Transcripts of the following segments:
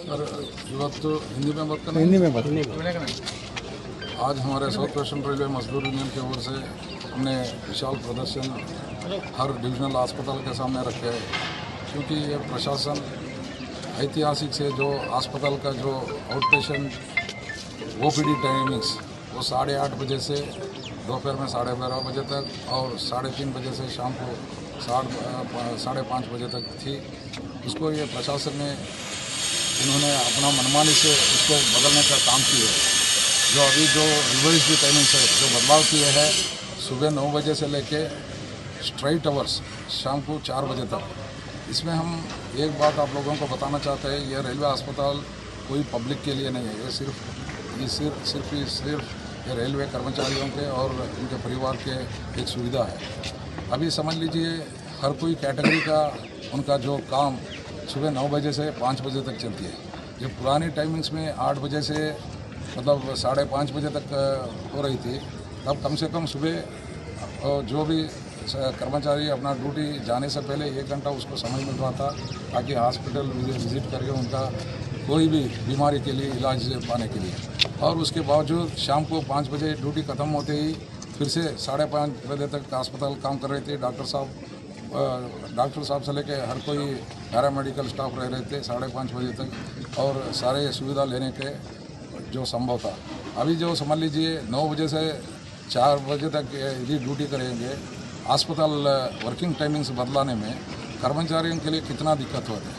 Sir ಇವತ್ತು हिंदी में बात करना आज हमारे साउथ वेस्टर्न रेलवे मजदूर यूनियन की ओर से हमने विशाल प्रदर्शन हर डिविजनल अस्पताल के सामने रखे हैं, क्योंकि ये प्रशासन ऐतिहासिक से जो अस्पताल का जो आउट पेशेंट OPD टाइमिंग्स वो 8:30 बजे से दोपहर में 12:30 बजे तक और 3:30 बजे से शाम को 5:30 बजे तक थी। उसको ये प्रशासन ने इन्होंने अपना मनमानी से उसको बदलने का काम किया है। जो अभी जो रिवर्स की टाइमिंग्स है जो बदलाव किए हैं, सुबह 9 बजे से लेके स्ट्राइट आवर्स शाम को 4 बजे तक। इसमें हम एक बात आप लोगों को बताना चाहते हैं, यह रेलवे अस्पताल कोई पब्लिक के लिए नहीं है, ये सिर्फ ये रेलवे कर्मचारियों के और उनके परिवार के एक सुविधा है। अभी समझ लीजिए हर कोई कैटेगरी का उनका जो काम सुबह 9 बजे से 5 बजे तक चलती है। ये पुरानी टाइमिंग्स में 8 बजे से मतलब 5:30 बजे तक हो रही थी। तब कम से कम सुबह जो भी कर्मचारी अपना ड्यूटी जाने से पहले 1 घंटा उसको समय मिल रहा था, ताकि हॉस्पिटल विजिट करके उनका कोई भी बीमारी के लिए इलाज पाने के लिए। और उसके बावजूद शाम को 5 बजे ड्यूटी ख़त्म होते ही फिर से 5:30 बजे तक अस्पताल काम कर रहे थे। डॉक्टर साहब से लेके हर कोई पैरामेडिकल स्टाफ रह रहे थे 5:30 बजे तक, और सारे सुविधा लेने के जो संभव था। अभी जो समझ लीजिए 9 बजे से 4 बजे तक यदि ड्यूटी करेंगे, अस्पताल वर्किंग टाइमिंग्स बदलाने में कर्मचारियों के लिए कितना दिक्कत होती है।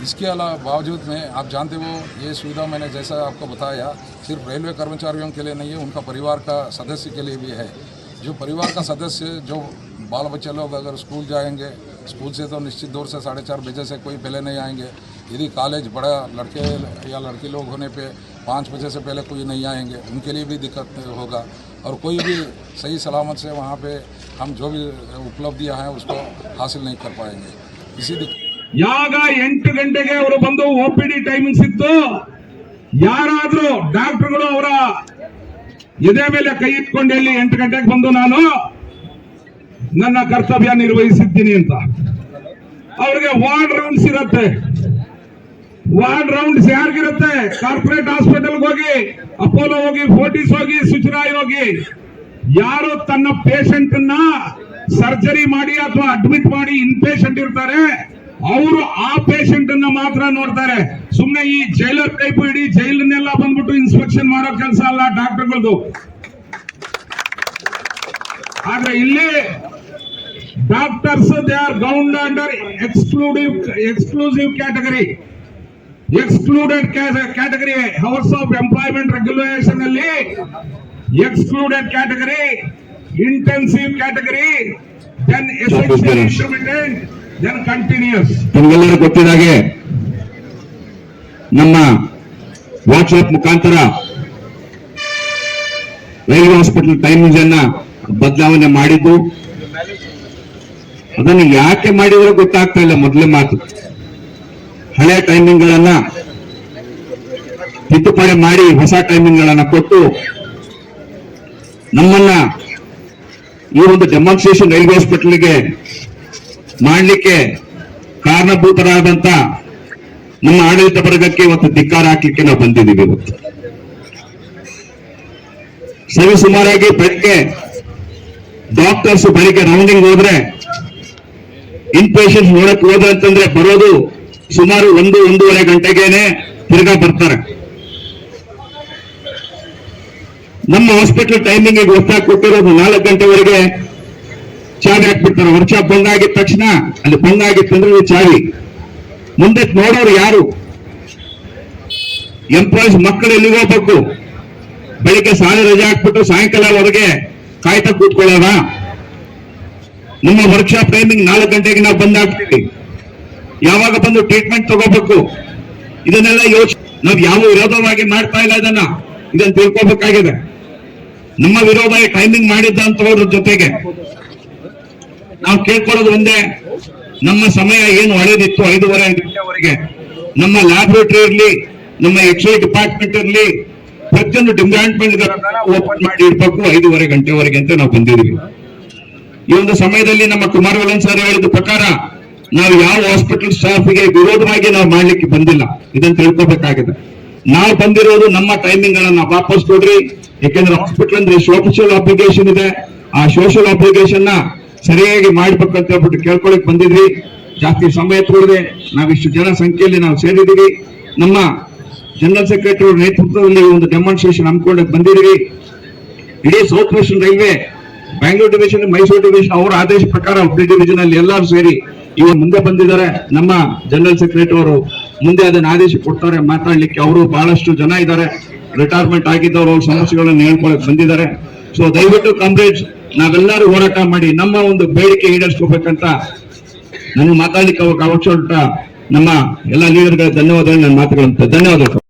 इसके अलावा बावजूद में आप जानते हो ये सुविधा मैंने जैसा आपको बताया सिर्फ रेलवे कर्मचारियों के लिए नहीं है, उनका परिवार का सदस्य के लिए भी है। जो परिवार का सदस्य जो बाल बच्चे लोग अगर स्कूल जाएंगे, स्कूल से तो निश्चित दौर से 4:30 बजे से कोई पहले नहीं आएंगे। यदि कॉलेज बड़ा लड़के या लड़की लोग होने पे 5 बजे से पहले कोई नहीं आएंगे, उनके लिए भी दिक्कत होगा। और कोई भी सही सलामत से वहाँ पे हम जो भी उपलब्धियाँ हैं उसको हासिल नहीं कर पाएंगे। इसी ಯಾಗ 8 ಗಂಟೆಗೆ ಅವರು ಬಂದು OPD ಟೈಮಿಂಗ್ಸ್ ಇತ್ತು, ಯಾರಾದ್ರೂ ಡಾಕ್ಟರ್ಗಳು ಅವರ ಎದೆ ಮೇಲೆ ಕೈ ಇಟ್ಕೊಂಡು ಹೇಳಿ 8 ಗಂಟೆಗೆ ಬಂದು ನಾನು ನನ್ನ ಕರ್ತವ್ಯ ನಿರ್ವಹಿಸಿದ್ದೀನಿ ಅಂತ. ಅವ್ರಿಗೆ ವಾರ್ಡ್ ರೌಂಡ್ಸ್ ಇರುತ್ತೆ. ವಾರ್ಡ್ ರೌಂಡ್ಸ್ ಯಾರಿಗಿರುತ್ತೆ? ಕಾರ್ಪೊರೇಟ್ ಹಾಸ್ಪಿಟಲ್ಗೆ ಹೋಗಿ, ಅಪೋಲೋ ಹೋಗಿ, ಫೋರ್ಟಿಸ್ ಹೋಗಿ, ಸುಚರಾಯ್ ಹೋಗಿ, ಯಾರು ತನ್ನ ಪೇಷಂಟ್ ಅನ್ನ ಸರ್ಜರಿ ಮಾಡಿ ಅಥವಾ ಅಡ್ಮಿಟ್ ಮಾಡಿ ಇನ್ ಪೇಷಂಟ್ ಇರ್ತಾರೆ ಅವರು ಆ ಪೇಷಂಟ್ ಅನ್ನ ಮಾತ್ರ ನೋಡ್ತಾರೆ. ಸುಮ್ನೆ ಈ ಜೈಲರ್ ಟೈಪ್ ಇಡೀ ಜೈಲನ್ನೆಲ್ಲ ಬಂದ್ಬಿಟ್ಟು ಇನ್ಸ್ಪೆಕ್ಷನ್ ಮಾಡೋ ಕೆಲಸ ಅಲ್ಲ ಡಾಕ್ಟರ್ಗಳದು. ಆದ್ರೆ ಇಲ್ಲಿ doctors they are found under exclusive category, excluded category. Hours of employment regulation ಅಲ್ಲಿ excluded category, intensive category, then essential intermittent, then continuous. ನಿಮಗೆಲ್ಲರೂ ಗೊತ್ತಿದ್ದಾಗೆ ನಮ್ಮ ವಾಟ್ಸ್ಆಪ್ ಮುಖಾಂತರ ರೈಲ್ವೆ ಹಾಸ್ಪಿಟಲ್ ಟೈಮಿಂಗ್ಸ್ ಅನ್ನ ಬದಲಾವಣೆ ಮಾಡಿದ್ದು, ಅದನ್ನು ಯಾಕೆ ಮಾಡಿದ್ರೆ ಗೊತ್ತಾಗ್ತಾ ಇಲ್ಲ. ಮೊದಲೇ ಮಾತು, ಹಳೆ ಟೈಮಿಂಗ್ ಗಳನ್ನ ತಿದ್ದುಪಡಿ ಮಾಡಿ ಹೊಸ ಟೈಮಿಂಗ್ ಗಳನ್ನ ಕೊಟ್ಟು ನಮ್ಮನ್ನ ಈ ಒಂದು ಡೆಮಾನ್ಸ್ಟ್ರೇಷನ್ ರೈಲ್ವೆ ಹಾಸ್ಪಿಟಲ್ಗೆ ಮಾಡಲಿಕ್ಕೆ ಕಾರಣಭೂತರಾದಂತ ನಮ್ಮ ಆಡಳಿತ ವರ್ಗಕ್ಕೆ ಇವತ್ತು ಧಿಕ್ಕಾರ ಹಾಕಲಿಕ್ಕೆ ನಾವು ಬಂದಿದ್ದೀವಿ. ಇವತ್ತು ಸರಿ ಸುಮಾರಾಗಿ ಬೆಳಿಗ್ಗೆ ಡಾಕ್ಟರ್ಸ್ ಬೆಳಿಗ್ಗೆ ರೌಂಡಿಂಗ್ ಹೋದ್ರೆ, ಇನ್ ಪೇಷಂಟ್ ನೋಡಕ್ ಹೋದ್ರೆ ಅಂತಂದ್ರೆ ಬರೋದು ಸುಮಾರು 1-1.5 ಗಂಟೆಗೇನೆ ತಿರ್ಗಾ ಬರ್ತಾರೆ. ನಮ್ಮ ಹಾಸ್ಪಿಟಲ್ ಟೈಮಿಂಗ್ ಹೊಸದಾಗಿ ಕೊಟ್ಟಿರೋದು 4 ಗಂಟೆವರೆಗೆ ಚಾವಿ ಹಾಕ್ಬಿಡ್ತಾರೆ. ವರ್ಕ್ಶಾಪ್ ಬಂದ್ ಆಗಿದ ತಕ್ಷಣ ಅಲ್ಲಿ ಬಂದ್ ಆಗಿತ್ತಂದ್ರೆ ಚಾವಿ. ಮುಂದೆ ನೋಡೋರು ಯಾರು? ಎಂಪ್ಲಾಯೀಸ್ ಮಕ್ಕಳು ಎಲ್ಲಿಗೆ ಹೋಗ್ಬೇಕು? ಬೆಳಿಗ್ಗೆ ಶಾಲೆ ರಜೆ ಹಾಕ್ಬಿಟ್ಟು ಸಾಯಂಕಾಲವರೆಗೆ ಕಾಯ್ತಾ ಕೂತ್ಕೊಳ್ಳೋಣ. ನಮ್ಮ ವರ್ಕ್ಶಾಪ್ ಟೈಮಿಂಗ್ 4 ಗಂಟೆಗೆ ನಾವು ಬಂದ್ ಹಾಕ್ತೀವಿ. ಯಾವಾಗ ಬಂದು ಟ್ರೀಟ್ಮೆಂಟ್ ತಗೋಬೇಕು ಇದನ್ನೆಲ್ಲ ಯೋಚನೆ ನಾವು ಯಾವ ವಿರೋಧವಾಗಿ ಮಾಡ್ತಾ ಇಲ್ಲ. ಇದನ್ನ ತಿಳ್ಕೋಬೇಕಾಗಿದೆ. ನಮ್ಮ ವಿರೋಧ ಟೈಮಿಂಗ್ ಮಾಡಿದ್ದಂತವ್ರ ಜೊತೆಗೆ ನಾವು ಕೇಳ್ಕೊಳ್ಳೋದು ಒಂದೇ, ನಮ್ಮ ಸಮಯ ಏನು ಹಳೆದಿತ್ತು 5:30 ಗಂಟೆವರೆಗೆ ನಮ್ಮ ಲ್ಯಾಬೊರೇಟರಿ ಇರಲಿ, ನಮ್ಮ ಎಕ್ಸ್ರೇ ಡಿಪಾರ್ಟ್ಮೆಂಟ್ ಇರಲಿ, ಪ್ರತಿಯೊಂದು ಡಿಪಾರ್ಟ್ಮೆಂಟ್ ಓಪನ್ ಮಾಡಿ ಇರ್ಬೇಕು 5:30 ಗಂಟೆವರೆಗೆ ಅಂತ ನಾವು ಬಂದಿದ್ದೀವಿ. ಈ ಒಂದು ಸಮಯದಲ್ಲಿ ನಮ್ಮ ಕುಮಾರವಲನ್ ಸರ್ ಹೇಳಿದ ಪ್ರಕಾರ ನಾವು ಯಾವ ಹಾಸ್ಪಿಟಲ್ ಸ್ಟಾಫ್ಗೆ ವಿರೋಧವಾಗಿ ನಾವು ಮಾಡ್ಲಿಕ್ಕೆ ಬಂದಿಲ್ಲ, ಇದನ್ನ ತಿಳ್ಕೊಬೇಕಾಗಿದೆ. ನಾವು ಬಂದಿರೋದು ನಮ್ಮ ಟೈಮಿಂಗ್ ಗಳನ್ನ ವಾಪಸ್ ಕೊಡ್ರಿ. ಯಾಕೆಂದ್ರೆ ಹಾಸ್ಪಿಟಲ್ ಅಂದ್ರೆ ಸೋಷಿಯಲ್ ಅಪ್ಲಿಕೇಶನ್ ಇದೆ, ಆ ಸೋಷಿಯಲ್ ಅಪ್ಲಿಕೇಶನ್ ನ ಸರಿಯಾಗಿ ಮಾಡ್ಬೇಕಂತ ಹೇಳ್ಬಿಟ್ಟು ಕೇಳ್ಕೊಳಕ್ ಬಂದಿದ್ವಿ. ಜಾಸ್ತಿ ಸಮಯ ತಗೊಳ್ಳದೆ ನಾವಿಷ್ಟು ಜನ ಸಂಖ್ಯೆಯಲ್ಲಿ ನಾವು ಸೇರಿದ್ದೀವಿ. ನಮ್ಮ ಜನರಲ್ ಸೆಕ್ರೆಟರಿ ನೇತೃತ್ವದಲ್ಲಿ ಒಂದು ಡೆಮಾನ್ಸ್ಟ್ರೇಷನ್ ಹಮ್ಮಿಕೊಳ್ಳಕ್ ಬಂದಿದ್ದೀವಿ. ಇಡೀ south western railway, Bangalore division, Mysuru division ಅವರ ಆದೇಶ ಪ್ರಕಾರ ಹುಬ್ಳಿ ಡಿವಿಷನ್ ಅಲ್ಲಿ ಎಲ್ಲರೂ ಸೇರಿ ಇವರು ಮುಂದೆ ಬಂದಿದ್ದಾರೆ. ನಮ್ಮ ಜನರಲ್ ಸೆಕ್ರೆಟರಿ ಅವರು ಮುಂದೆ ಅದನ್ನ ಆದೇಶ ಕೊಡ್ತಾರೆ ಮಾತಾಡ್ಲಿಕ್ಕೆ. ಅವರು ಬಹಳಷ್ಟು ಜನ ಇದ್ದಾರೆ, ರಿಟೈರ್ಮೆಂಟ್ ಆಗಿದ್ದವರು, ಅವ್ರ ಸಮಸ್ಯೆಗಳನ್ನು ಹೇಳ್ಕೊಳಕ್ ಬಂದಿದ್ದಾರೆ. ಸೊ ದಯವಿಟ್ಟು ಕಾಮ್ರೇಡ್ಸ್, ನಾವೆಲ್ಲರೂ ಹೋರಾಟ ಮಾಡಿ ನಮ್ಮ ಒಂದು ಬೇಡಿಕೆ ಈಡೇರಿಸ್ಕೋಬೇಕಂತ ನನಗೆ ಮಾತಾಡ್ಲಿಕ್ಕೆ ಅವಕಾಶ ನಮ್ಮ ಎಲ್ಲ ಲೀಡರ್ಗಳ ಧನ್ಯವಾದಗಳು. ನನ್ನ ಮಾತುಗಳಂತ ಧನ್ಯವಾದಗಳು.